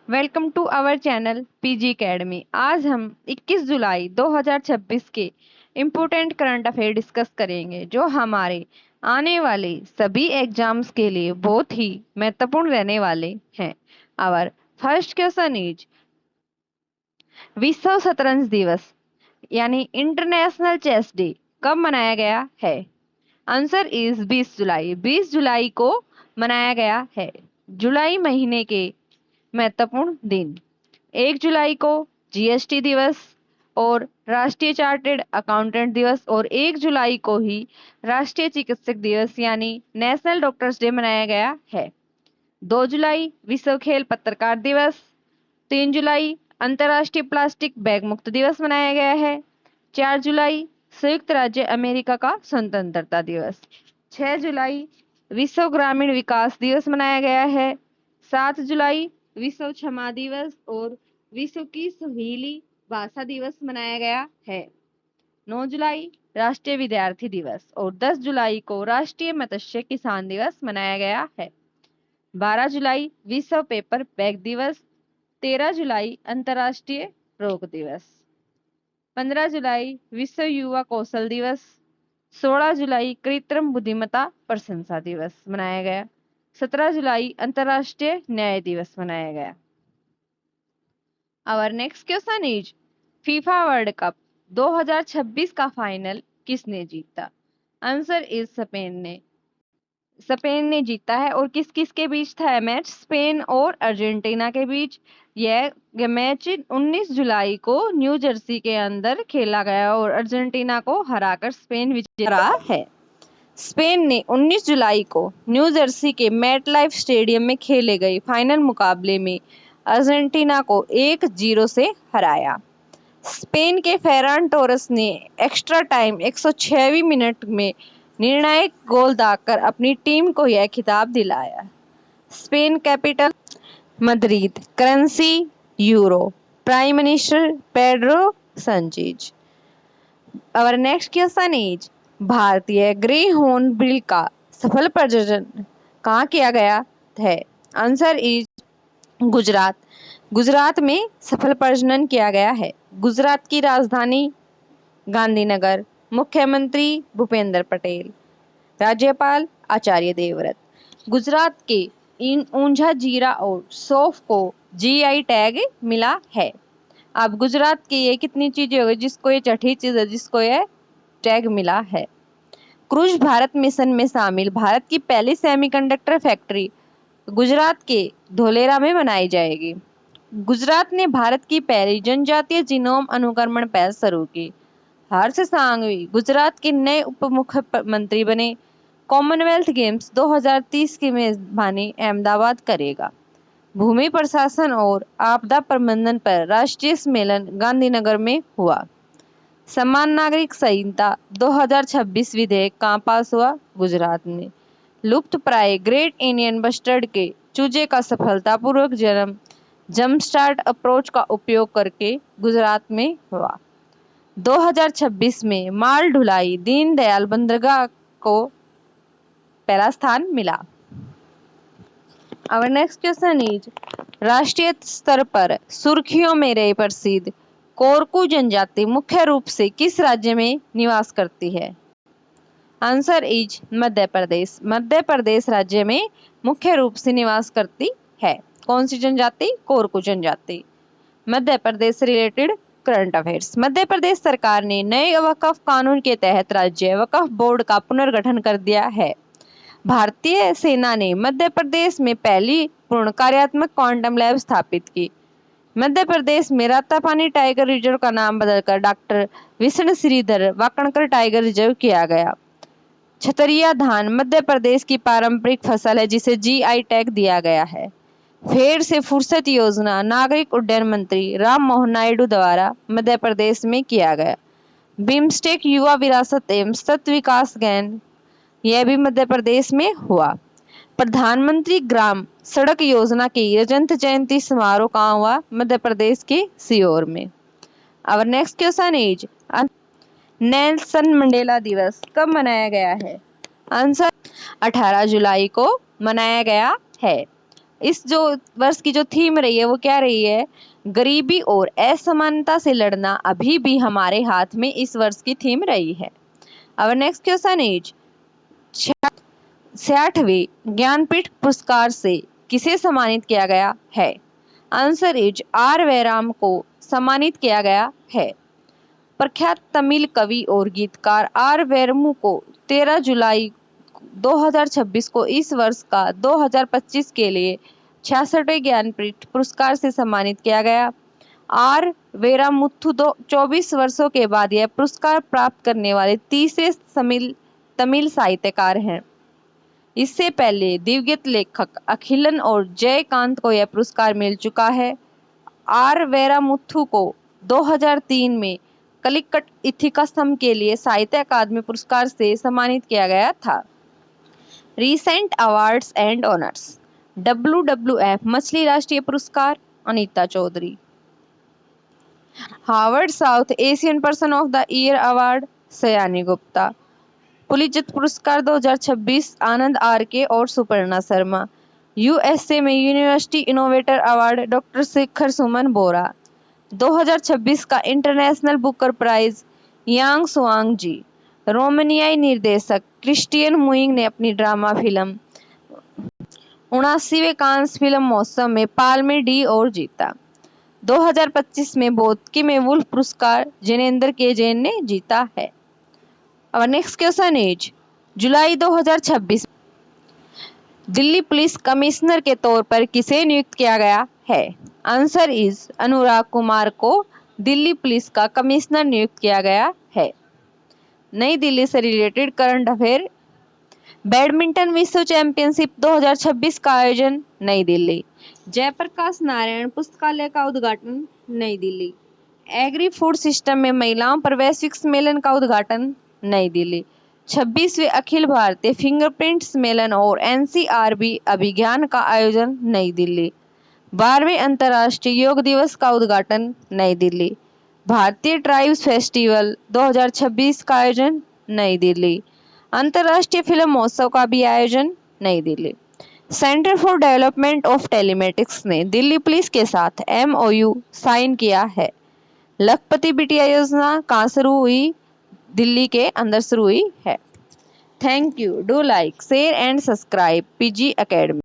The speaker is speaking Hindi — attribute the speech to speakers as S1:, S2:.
S1: Welcome to our channel PG academy. आज हम 21 जुलाई 2026 के इम्पोर्टेंट करंट अफेयर डिस्कस करेंगे जो हमारे आने वाले सभी एग्जाम्स के लिए बहुत ही महत्वपूर्ण रहने वाले हैं। आवर फर्स्ट क्वेश्चन इज विश्व शतरंज दिवस यानी इंटरनेशनल चेस डे कब मनाया गया है? आंसर इज 20 जुलाई। 20 जुलाई को मनाया गया है। जुलाई महीने के महत्वपूर्ण दिन 1 जुलाई को जीएसटी दिवस और राष्ट्रीय चार्टेड अकाउंटेंट दिवस और 1 जुलाई को ही राष्ट्रीय चिकित्सक दिवस यानी नेशनल डॉक्टर्स डे मनाया गया है। 2 जुलाई विश्व खेल पत्रकार दिवस। 3 जुलाई अंतर्राष्ट्रीय प्लास्टिक बैग मुक्त दिवस मनाया गया है। 4 जुलाई संयुक्त राज्य अमेरिका का स्वतंत्रता दिवस। 6 जुलाई विश्व ग्रामीण विकास दिवस मनाया गया है। 7 जुलाई विश्व क्षमा दिवस और विश्व की सहेली भाषा दिवस मनाया गया है। 9 जुलाई राष्ट्रीय विद्यार्थी दिवस और 10 जुलाई को राष्ट्रीय मत्स्य किसान दिवस मनाया गया है। 12 जुलाई विश्व पेपर बैग दिवस। 13 जुलाई अंतर्राष्ट्रीय रोग दिवस। 15 जुलाई विश्व युवा कौशल दिवस। 16 जुलाई कृत्रिम बुद्धिमत्ता प्रशंसा दिवस मनाया गया। 17 जुलाई अंतर्राष्ट्रीय न्याय दिवस मनाया गया। Our next question is FIFA world cup 2026 का फाइनल किसने जीता? आंसर इज स्पेन ने जीता है। और किस किस के बीच था यह मैच? स्पेन और अर्जेंटीना के बीच। यह मैच 19 जुलाई को न्यू जर्सी के अंदर खेला गया और अर्जेंटीना को हराकर स्पेन विजेता रहा है। स्पेन ने 19 जुलाई को न्यू जर्सी के मेट लाइफ स्टेडियम में खेले गए फाइनल मुकाबले में अर्जेंटीना को 1-0 से हराया। स्पेन के फेरान टोरेस ने एक्स्ट्रा टाइम 106वीं मिनट में निर्णायक गोल दागकर अपनी टीम को यह खिताब दिलाया। Spain capital Madrid. Currency euro. Prime minister Pedro Sanchez. Our next question is भारतीय ग्रे हॉर्न बिल का सफल प्रजनन कहाँ किया गया है? Answer is Gujarat. गुजरात में सफल प्रजनन किया गया है। गुजरात की राजधानी गांधीनगर। मुख्यमंत्री भूपेंद्र पटेल। राज्यपाल आचार्य देवव्रत। गुजरात के इन ऊंझा जीरा और सौंफ को जीआई टैग मिला है। अब गुजरात की ये कितनी चीजें हो गई जिसको ये छठी चीज है जिसको ये टैग मिला है? क्रूज भारत मिशन में शामिल भारत की पहली सेमीकंडक्टर फैक्ट्री गुजरात के धोलेरा में बनाई जाएगी। गुजरात ने भारत की पहली जनजातीय जीनोम अनुक्रमण पहल शुरू की। हर्ष सांघवी गुजरात के नए उप मुख्यमंत्री बने। कॉमनवेल्थ गेम्स 2030 की मेजबानी अहमदाबाद करेगा। भूमि प्रशासन और आपदा प्रबंधन पर राष्ट्रीय सम्मेलन गांधीनगर में हुआ। समान नागरिक संहिता 2026 विधेयक कहाँ पास हुआ? गुजरात में। लुप्त प्राय ग्रेट इंडियन बस्टर्ड के चूजे का सफलतापूर्वक जन्म जंप स्टार्ट अप्रोच का उपयोग करके गुजरात में हुआ। 2026 में माल ढुलाई दीनदयाल बंदरगाह को पहला स्थान मिला। आवर नेक्स्ट क्वेश्चन इज राष्ट्रीय स्तर पर सुर्खियों में रहे प्रसिद्ध कोरकू जनजाति मुख्य रूप से किस राज्य में निवास करती है? Answer is Madhya Pradesh. मध्य प्रदेश राज्य में मुख्य रूप से निवास करती है। कौन सी जनजाति? कोरकू जनजाति। मध्य प्रदेश से related current affairs. Madhya Pradesh सरकार ने नए वक्फ कानून के तहत राज्य वक्फ बोर्ड का पुनर्गठन कर दिया है। भारतीय सेना ने मध्य प्रदेश में पहली पूर्ण कार्यात्मक क्वांटम लैब स्थापित की। मध्य प्रदेश में रातापानी टाइगर रिजर्व का नाम बदलकर doctor Vishnu Shridhar Wakankar tiger reserve किया गया। छतरिया धान मध्य प्रदेश की पारंपरिक फसल है जिसे जीआई टैग दिया गया है। फेर से फुर्सत योजना नागरिक उड्डयन मंत्री राम मोहन नायडू द्वारा मध्य प्रदेश में किया गया। बिम्स्टेक युवा विरासत एवं सतत विकास गैन यह भी मध्य प्रदेश में हुआ। प्रधानमंत्री ग्राम सड़क योजना की रजत जयंती समारोह कहाँ हुआ? मध्य प्रदेश के सीहोर में। Our next question is Nelson Mandela दिवस कब मनाया गया है? आंसर 18 जुलाई को मनाया गया है। इस जो वर्ष की जो थीम रही है वो क्या रही है? गरीबी और असमानता से लड़ना अभी भी हमारे हाथ में, इस वर्ष की थीम रही है। अब नेक्स्ट क्वेश्चन इज 66वें ज्ञानपीठ पुरस्कार से किसे सम्मानित किया गया है? आंसर इज आर वैराम को सम्मानित किया गया है। प्रख्यात तमिल कवि और गीतकार आर वैरमू को 13 जुलाई 2026 को इस वर्ष का 2025 के लिए 66वें ज्ञानपीठ पुरस्कार से सम्मानित किया गया। आर वेरामुथु 24 वर्षों के बाद यह पुरस्कार प्राप्त करने वाले तीसरे तमिल साहित्यकार हैं। इससे पहले दिवंगत लेखक अखिलन और जयकांत को यह पुरस्कार मिल चुका है। आर वेरामुथु को 2003 में कलिकट इथिकासम के लिए साहित्य अकादमी पुरस्कार से सम्मानित किया गया था। Recent awards and honours. WWF मछली राष्ट्रीय पुरस्कार Anita Chaudhary. Harvard South Asian person of the year award Sayani Gupta. Pulitzer पुरस्कार 2026 आनंद RK और सुपर्णा शर्मा। USA में university innovator award doctor Shekhar Suman Bora. 2026 का international Booker prize Yang Shuang Zi. रोमानियाई निर्देशक क्रिस्टियन मुइंग ने अपनी ड्रामा फिल्म 79वें कांस फिल्म महोत्सव में पाल्मे d'Or जीता। 2025 में भौतिकी में वुल्फ पुरस्कार जिनेंद्र के जैन ने जीता है। अब next question is July 2026 Delhi police commissioner के तौर पर किसे नियुक्त किया गया है? आंसर इज अनुराग कुमार को दिल्ली पुलिस का कमिश्नर नियुक्त किया गया है। नई दिल्ली से रिलेटेड करंट अफेयर। बैडमिंटन विश्व चैंपियनशिप 2026 का आयोजन नई दिल्ली। जयप्रकाश नारायण पुस्तकालय का उद्घाटन नई दिल्ली। एग्री फूड सिस्टम में महिलाओं पर वैश्विक सम्मेलन का उद्घाटन नई दिल्ली। 26वें अखिल भारतीय फिंगरप्रिंट सम्मेलन और NCRB अभियान का आयोजन नई दिल्ली। 12वें अंतर्राष्ट्रीय योग दिवस का उद्घाटन नई दिल्ली। भारतीय ट्राइब्स फेस्टिवल 2026 का आयोजन नई दिल्ली। अंतर्राष्ट्रीय फिल्म महोत्सव का भी आयोजन नई Delhi. Centre for development of telematics ने दिल्ली पुलिस के साथ MOU साइन किया है। लखपति बिटिया योजना कहाँ शुरू हुई? दिल्ली के अंदर शुरू हुई है। Thank you. Do like, share and subscribe PG Academy।